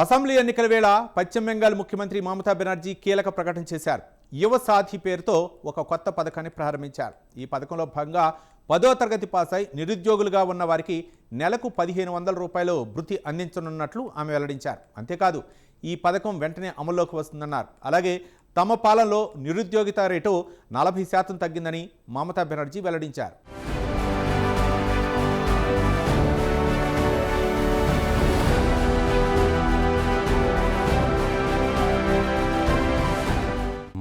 Assembly ఎన్నికల వేళ పశ్చిమ బెంగాల్ ముఖ్యమంత్రి మమతా బెనర్జీ కీలక ప్రకటన చేశారు. యువ సాథి పేరుతో ఒక కొత్త పథకాన్ని ప్రారంభించారు. ఈ పథకంలో భాగంగా 10వ తరగతి పాస్ అయి నిరుద్యోగులుగా ఉన్న వారికి నెలకు 1500 రూపాయలు భృతి అందించనున్నట్లు ఆమె వెల్లడించారు. అంతేకాదు ఈ పథకం వెంటనే అమల్లోకి వస్తుందన్నారు. అలాగే తమ పాలనలో నిరుద్యోగిత రేటు 40% తగ్గిందని మమతా బెనర్జీ వెల్లడించారు.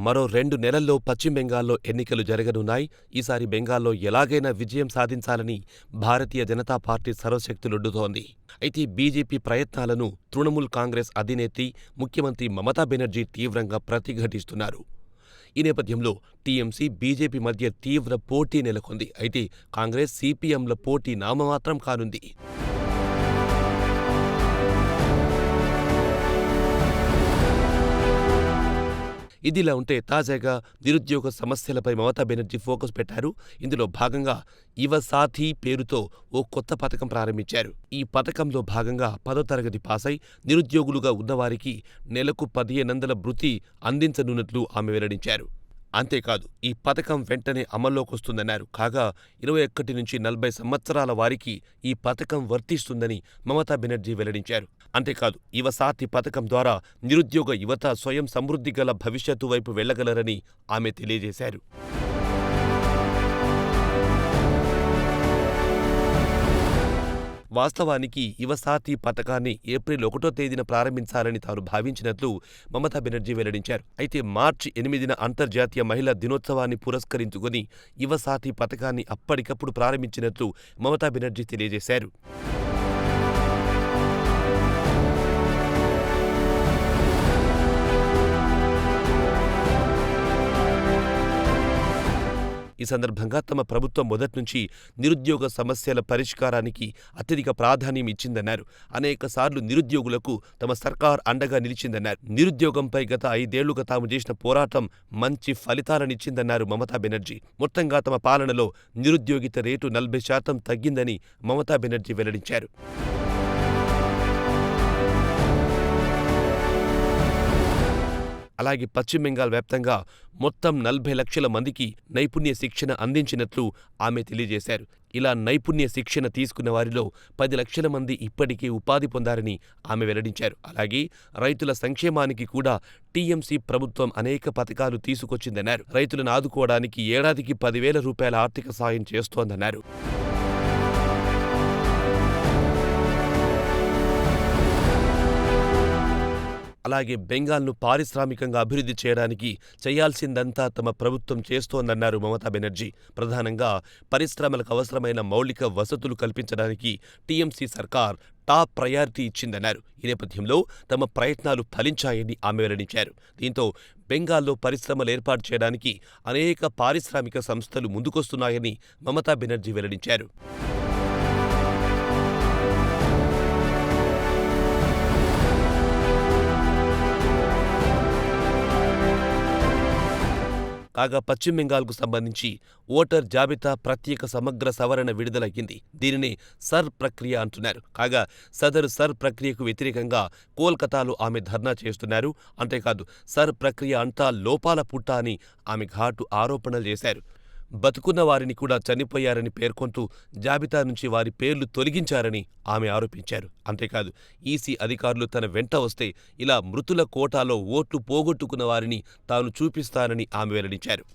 మరో 2 నెలల్లో పశ్చిమ బెంగాల్లో ఎన్నికలు జరగనున్నాయి. ఈసారి బెంగాల్లో ఎలాగైనా విజయం సాధించాలని భారతీయ జనతా పార్టీ సర్వశక్తులొడ్డుతోంది. అయితే బీజేపీ ప్రయత్నాలను తృణమూల్ కాంగ్రెస్ అధినేత్రి ముఖ్యమంత్రి మమతా బెనర్జీ తీవ్రంగా ప్రతిఘటిస్తున్నారు. ఈ నేపథ్యంలో టీఎంసీ, బీజేపీ మధ్య తీవ్ర పోటీ నెలకొంది. అయితే కాంగ్రెస్, సిపిఎంల పోటీ నామమాత్రం కానుంది. ఇదిలా ఉంటే తాజాగా నిరుద్యోగ సమస్యలపై మమతా బెనర్జీ ఫోకస్ పెట్టారు. ఇందులో భాగంగా యువ సాథీ పేరుతో ఓ కొత్త పథకం ప్రారంభించారు. ఈ పథకంలో భాగంగా 10వ తరగతి పాసై నిరుద్యోగులుగా ఉన్నవారికి నెలకు 1500 భృతి అందించనున్నట్లు ఆమె వెల్లడించారు. అంతేకాదు ఈ పథకం వెంటనే అమల్లోకొస్తుందన్నారు. కాగా 21 నుంచి 40 సంవత్సరాల వారికి ఈ పథకం వర్తిస్తుందని మమతా బెనర్జీ వెల్లడించారు. అంతేకాదు యువ సాథి పథకం ద్వారా నిరుద్యోగ యువత స్వయం సమృద్ధి గల భవిష్యత్తు వైపు వెళ్లగలరని ఆమె తెలియజేశారు. వాస్తవానికి యువ సాథి పథకాన్ని ఏప్రిల్ 1వ తేదీన ప్రారంభించాలని తాను భావించినట్లు మమతా బెనర్జీ వెల్లడించారు. అయితే మార్చి 8న అంతర్జాతీయ మహిళా దినోత్సవాన్ని పురస్కరించుకుని యువ సాథి పథకాన్ని అప్పటికప్పుడు ప్రారంభించినట్లు మమతా బెనర్జీ తెలియజేశారు. ఈ సందర్భంగా తమ ప్రభుత్వం మొదట్నుంచి నిరుద్యోగ సమస్యల పరిష్కారానికి అత్యధిక ప్రాధాన్యం ఇచ్చిందన్నారు. అనేకసార్లు నిరుద్యోగులకు తమ సర్కార్ అండగా నిలిచిందన్నారు. నిరుద్యోగంపై గత 5 ఏళ్లుగా తాము చేసిన పోరాటం మంచి ఫలితాలనిచ్చిందన్నారు మమతా బెనర్జీ. మొత్తంగా తమ పాలనలో నిరుద్యోగిత రేటు 40% తగ్గిందని మమతా బెనర్జీ వెల్లడించారు. అలాగే పశ్చిమ బెంగాల్ వ్యాప్తంగా మొత్తం 40 లక్షల మందికి నైపుణ్య శిక్షణ అందించినట్లు ఆమె తెలియజేశారు. ఇలా నైపుణ్య శిక్షణ తీసుకున్న వారిలో 10 లక్షల మంది ఇప్పటికే ఉపాధి పొందారని ఆమె వెల్లడించారు. అలాగే రైతుల సంక్షేమానికి కూడా టీఎంసీ ప్రభుత్వం అనేక పథకాలు తీసుకొచ్చిందన్నారు. రైతులను ఆదుకోవడానికి ఏడాదికి 10,000 రూపాయల ఆర్థిక సాయం చేస్తోందన్నారు. అలాగే బెంగాల్ను పారిశ్రామికంగా అభివృద్ధి చేయడానికి చేయాల్సిందంతా తమ ప్రభుత్వం చేస్తోందన్నారు మమతా బెనర్జీ. ప్రధానంగా పరిశ్రమలకు అవసరమైన మౌలిక వసతులు కల్పించడానికి టీఎంసీ సర్కార్ టాప్ ప్రయారిటీ ఇచ్చిందన్నారు. ఈ నేపథ్యంలో తమ ప్రయత్నాలు ఫలించాయని ఆమె వెల్లడించారు. దీంతో బెంగాల్లో పరిశ్రమలు ఏర్పాటు చేయడానికి అనేక పారిశ్రామిక సంస్థలు ముందుకొస్తున్నాయని మమతా బెనర్జీ వెల్లడించారు. కాగా పశ్చిమ బెంగాల్కు సంబంధించి ఓటర్ జాబితా ప్రత్యేక సమగ్ర సవరణ విడుదలయ్యింది. దీనిని సర్ ప్రక్రియ అంటున్నారు. కాగా సదరు సర్ ప్రక్రియకు వ్యతిరేకంగా కోల్కతాలో ఆమె ధర్నా చేస్తున్నారు. అంతేకాదు సర్ ప్రక్రియ అంతా లోపాల పుట్ట అని ఆమె ఘాటు ఆరోపణలు చేశారు. బతుకున్న వారిని కూడా చనిపోయారని పేర్కొంటూ జాబితా నుంచి వారి పేర్లు తొలగించారని ఆమె ఆరోపించారు. అంతేకాదు ఈసీ అధికారులు తన వెంట వస్తే ఇలా మృతుల కోటాలో ఓట్లు పోగొట్టుకున్న వారిని తాను చూపిస్తానని ఆమె వెల్లడించారు.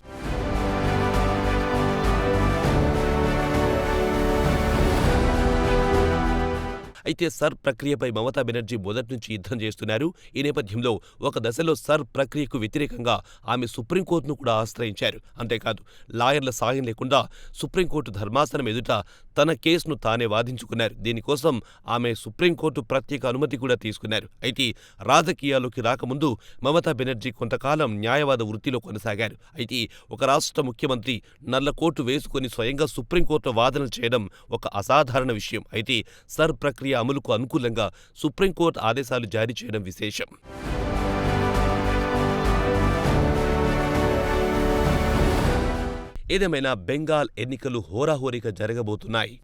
అయితే సర్ ప్రక్రియపై మమతా బెనర్జీ మొదట్నుంచి యుద్ధం చేస్తున్నారు. ఈ నేపథ్యంలో ఒక దశలో సర్ ప్రక్రియకు వ్యతిరేకంగా ఆమె సుప్రీంకోర్టును కూడా ఆశ్రయించారు. అంతేకాదు లాయర్ల సాయం లేకుండా సుప్రీంకోర్టు ధర్మాసనం ఎదుట తన కేసును తానే వాదించుకున్నారు. దీనికోసం ఆమె సుప్రీంకోర్టు ప్రత్యేక అనుమతి కూడా తీసుకున్నారు. అయితే రాజకీయాల్లోకి రాకముందు మమతా బెనర్జీ కొంతకాలం న్యాయవాద వృత్తిలో కొనసాగారు. అయితే ఒక రాష్ట్ర ముఖ్యమంత్రి నల్లకోటు వేసుకుని స్వయంగా సుప్రీంకోర్టు వాదనలు చేయడం ఒక అసాధారణ విషయం. అయితే సర్ ప్రక్రియ అమలుకు అనుకూలంగా సుప్రీంకోర్టు ఆదేశాలు జారీ చేయడం విశేషం. ఏదేమైనా బెంగాల్ ఎన్నికలు హోరాహోరీగా జరగబోతున్నాయి.